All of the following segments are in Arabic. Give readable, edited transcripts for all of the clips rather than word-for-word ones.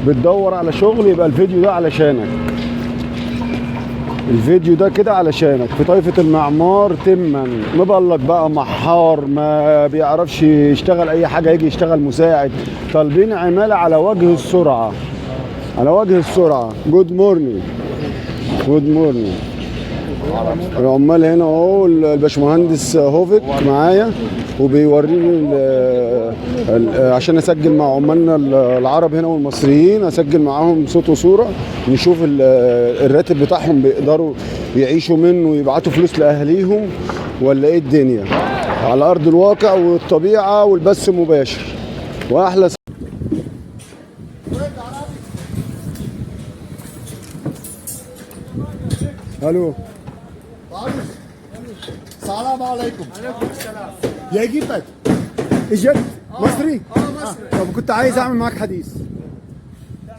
بتدور على شغل يبقى الفيديو ده علشانك. الفيديو ده كده علشانك. في طائفة المعمار تما، مبلط بقى، محار، ما بيعرفش يشتغل اي حاجة، يجي يشتغل مساعد. طالبين عمالة على وجه السرعة، على وجه السرعة. جود مورنينج، جود مورنينج. العمال هنا اهو، الباشمهندس هوفيك معايا وبيوريني عشان اسجل مع عمالنا العرب هنا والمصريين، اسجل معاهم صوت وصوره، نشوف الراتب بتاعهم بيقدروا يعيشوا منه ويبعتوا فلوس لاهاليهم ولا ايه الدنيا، على ارض الواقع والطبيعه والبث مباشر. واحلى الو. السلام عليكم. عليكم السلام. يا جيبك اجت مصري؟ مصري. طب كنت عايز اعمل معاك حديث.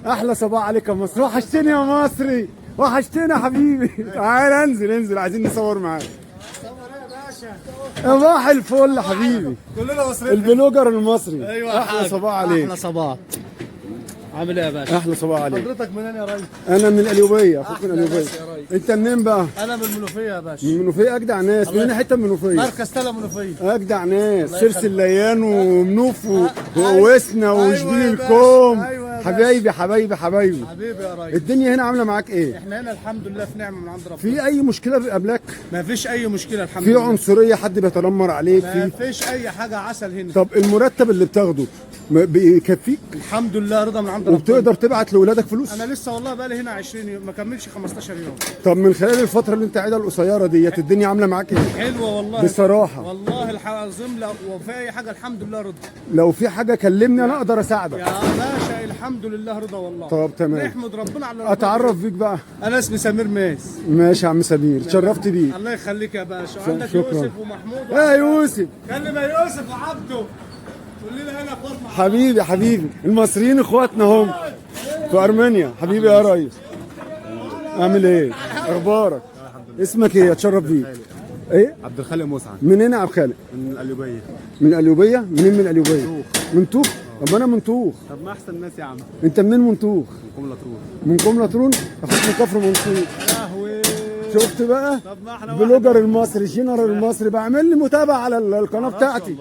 احلى صباح عليك يا مصري، وحشتني يا مصري، وحشتني يا حبيبي. تعال انزل عايزين نصور معاك. صور ايه يا باشا؟ صباح الفل يا حبيبي، كلنا مصريين. البلوجر المصري. ايوه احلى صباح عليك. احلى صباح. عامل ايه يا باشا؟ احلى صباح عليك. حضرتك منين يا ريس؟ انا من القليوبيه، اخوك من أحلى القليوبيه. ناس يا ريس. انت منين بقى؟ انا من المنوفيه يا باشا. من المنوفيه. اجدع ناس. من حته من المنوفيه؟ مركز تلا منوفيه. اجدع ناس، الله سرس يخليك. الليان ومنوف أيوة. ووسنا أيوة وشبين يا الكوم. باشا. أيوة يا باشا. حبايبي حبايبي حبايبي. حبيبي يا ريس. الدنيا هنا عامله معاك ايه؟ احنا هنا الحمد لله في نعمه من عند ربنا. في اي مشكله بتقابلك؟ ما فيش اي مشكله الحمد في لله. عنصريه؟ حد بيتنمر عليك؟ ما في فيش اي حاجه عسل هنا. طب المرتب اللي بتاخده بيكفيك الحمد لله رضا من عند ربنا. وبتقدر تبعت لاولادك فلوس؟ انا لسه والله بقى لي هنا 20 يوم، ما كملش 15 يوم. طب من خلال الفتره اللي انت قاعدها القصيره ديت، الدنيا عامله معاك ايه؟ حلوه والله بصراحه والله العظيم. لو وفي اي حاجه الحمد لله رضا لو في حاجه كلمني انا اقدر اساعدك. يا باشا. الحمد لله رضا والله. طب تمام. نحمد ربنا على ربنا. اتعرف بيك بقى. انا اسمي سمير ماس. ماشي يا عم سمير، اتشرفت بيك. الله يخليك يا باشا. عندك شكراً. يوسف ومحمود يا يوسف كلم يا يوسف وعبده. قول لنا هنا اخوات مع حبيبي حبيبي، المصريين اخواتنا هم في ارمينيا. حبيبي يا ريس، عامل ايه؟ اخبارك؟ اسمك ايه؟ اتشرف بيك. ايه؟ عبد الخالق مسعد منين يا عبد الخالق؟ من القليوبيه. من القليوبيه؟ منين من القليوبيه؟ من طوخ. طب انا من طوخ. طب ما احسن ناس يا عم. انت منين من طوخ؟ قوم لطرون. من كوم لطرون؟ اخوك من كفر منصور. يا لهوي. شفت بقى؟ طب ما احنا بلوجر المصري، جنرال المصري، بعمل لي متابعه على القناه بتاعتي.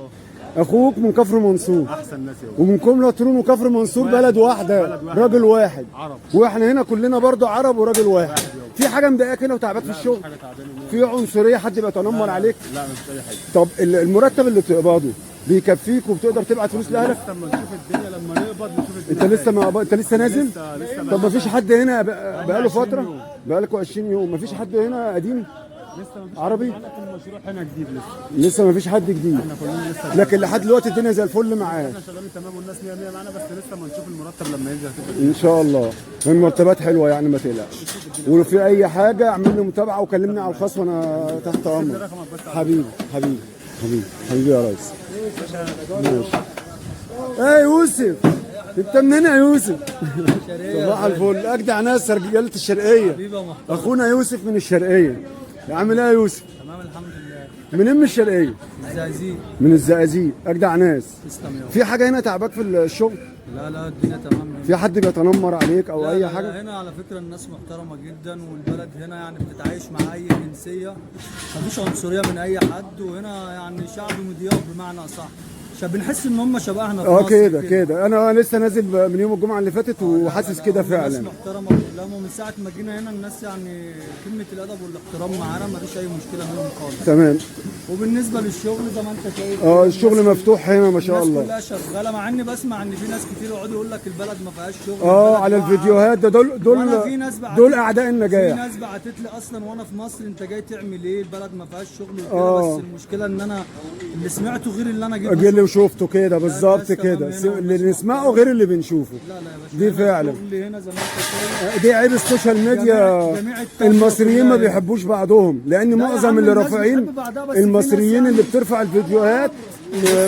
اخوك من كفر منصور احسن ناس يا ومن كوم لطرون وكفر منصور بلد واحده، راجل واحد. عرب. واحنا هنا كلنا برضو عرب وراجل واحد. في حاجه مضايقاك هنا وتعباك في الشغل؟ حاجه تعبانه. في عنصريه؟ حد بيتنمر عليك؟ لا مش اي حاجه. طب المرتب اللي بتقبضه بيكفيك وبتقدر تبعت فلوس لاهلك؟ لما نشوف الدنيا، لما نقبض نشوف الدنيا. انت لسه نازل؟ لسه طب ما فيش حد هنا بقاله فتره؟ بقالكوا 20 يوم، ما فيش حد هنا قديم عربي؟ المشروع هنا جديد لسه. لسه ما فيش حد جديد، احنا كلنا لسه لكن لحد دلوقتي الدنيا زي الفل معاه. احنا شغالين تمام والناس 100 100 معانا، بس لسه ما نشوف المرتب لما ينزل هتبقى. ان شاء الله المرتبات حلوه يعني، ما تقلقش. ولو في اي حاجه اعمل لي متابعه وكلمني على الخاص وانا تحت امرك. حبيبي حبيبي حبيبي حبيبي يا ريس. ماشي. ايه يوسف، انت منين يا يوسف؟ صباح الفل، اجدع ناس رجاله الشرقيه. اخونا يوسف من الشرقيه. عامل ايه يا يوسف؟ تمام الحمد لله. منين من الشرقيه؟ زقازيق. من الزقازيق. اجدع ناس. تسلم يا. في حاجه هنا تعباك في الشغل؟ لا لا الدنيا تمام. في حد بيتنمر عليك او اي حاجه؟ هنا على فكرة الناس محترمة جدا، والبلد هنا يعني بتتعايش مع أي جنسية، مفيش عنصرية من أي حد، وهنا يعني شعب مضياف بمعنى أصح. بنحس إن هم شبهنا في مصر كده انا لسه نازل من يوم الجمعه اللي فاتت وحاسس كده فعلا. الناس محترمة كلهم، ومن ساعة ما جينا هنا الناس يعني قمة الأدب والاحترام معانا، مفيش أي مشكلة منهم خالص. تمام. وبالنسبة للشغل زي ما أنت شايف الشغل مفتوح هنا ما شاء الله. الناس كلها شغالة، مع إني بسمع إن في ناس كتير يقعدوا يقول لك البلد ما فيهاش شغل. البلد على واقعة. الفيديوهات ده دول اعداء في النجاح. ناس بعتت لي اصلا وانا في مصر انت جاي تعمل ايه؟ البلد ما فيهاش شغل وكده. بس المشكله ان انا اللي سمعته غير اللي انا جيت اللي وشفته كده بالظبط كده، اللي نسمعه غير اللي بنشوفه. لا لا يا باشا، دي فعلا الشغل هنا زي ما انت شايف. دي عيب السوشيال ميديا. جميع الطاقة المصريين ما كلها. بيحبوش بعضهم، لان يا معظم عم اللي الناس رافعين بتحب بعضها، بس في المصريين ناس اللي يعني- بترفع الفيديوهات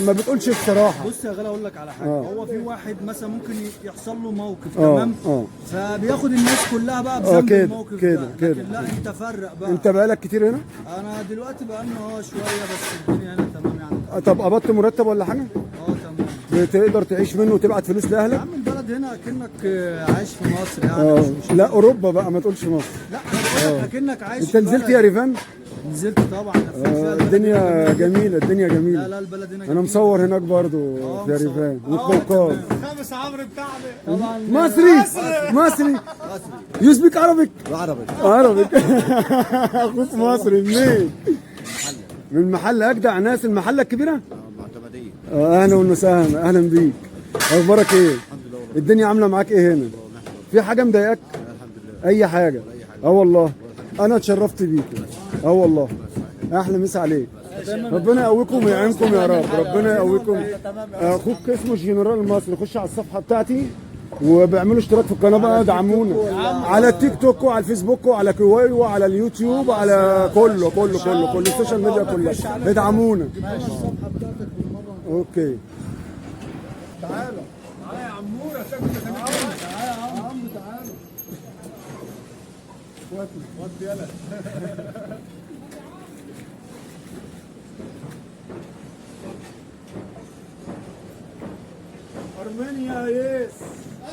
ما بتقولش الصراحه. بص يا غالي اقول لك على حاجه. هو في واحد مثلا ممكن يحصل له موقف آه، تمام، آه. فبياخد الناس كلها بقى بذنب كده، الموقف كده، ده. كده. لكن لا انت فرق بقى. انت بقالك كتير هنا؟ انا دلوقتي بقى لنا شويه، بس الدنيا هنا تمام يعني. طب قبضت مرتب ولا حاجه؟ تمام. بتقدر تعيش منه وتبعت فلوس يا لاهلك؟ عم البلد البلد هنا اكنك عايش في مصر يعني مش لا اوروبا بقى، ما تقولش مصر. لا انا بقول لك اكنك عايش انت في نزلت بلد. يا ريفان؟ نزلت طبعا. الدنيا جميله، الدنيا لا جميله. لا البلد هنا انا جميلة. مصور هناك برضو في مصور. ريفان والقوقاز. خامس عمرو بتاعنا. طبعا مصري مصري. يو سبيك عربيك؟ عربيك. اخوك مصري منين؟ من المحله. اجدع ناس المحله الكبيره؟ معتمدية. اهلا وسهلا، اهلا بيك. اخبارك ايه؟ الدنيا عامله معاك ايه هنا؟ في حاجه مضايقاك؟ الحمد لله. اي حاجه؟ اه والله انا اتشرفت بيكم. اه والله احلى مسا عليك. ربنا يقويكم ويعينكم يا رب. ربنا يقويكم. اخوك اسمه جنرال المصري. خش على الصفحه بتاعتي وبيعملوا اشتراك في القناه بقى، دعمونا على التيك توك وعلى الفيسبوك وعلى كواي وعلى اليوتيوب وعلى كل السوشيال ميديا كلها. ادعمونا. اوكي. تعالى يا عمور عشان كنت تعالى يا عم تعالى. ودي يلا. ارمينيا يس.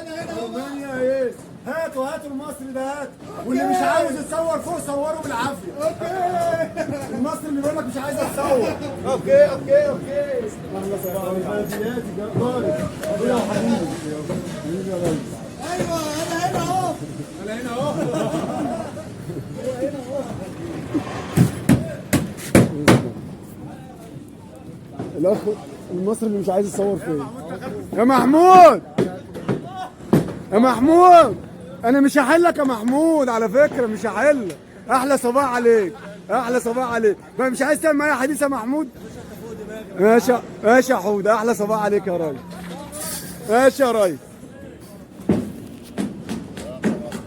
انا هنا ارمينيا يس. هاتوا المصري ده هات. واللي مش عاوز يتصور فوق صوره بالعافيه. اوكي. المصري اللي بيقول لك مش عايز اتصور. اوكي. اهلا وسهلا. زيادي جباري. ابويا وحبيبي. حبيبي يا ريس. ايوه انا هنا اهو. انا هنا اهو. الاخ المصري اللي مش عايز يتصور فين؟ يا محمود، يا محمود انا مش هحلك يا محمود، على فكره مش هحلك. احلى صباح عليك، احلى صباح عليك. ما مش عايز تعمل معايا حديث يا محمود؟ ماشي يا حود، احلى صباح عليك يا ريس. ماشي يا ريس.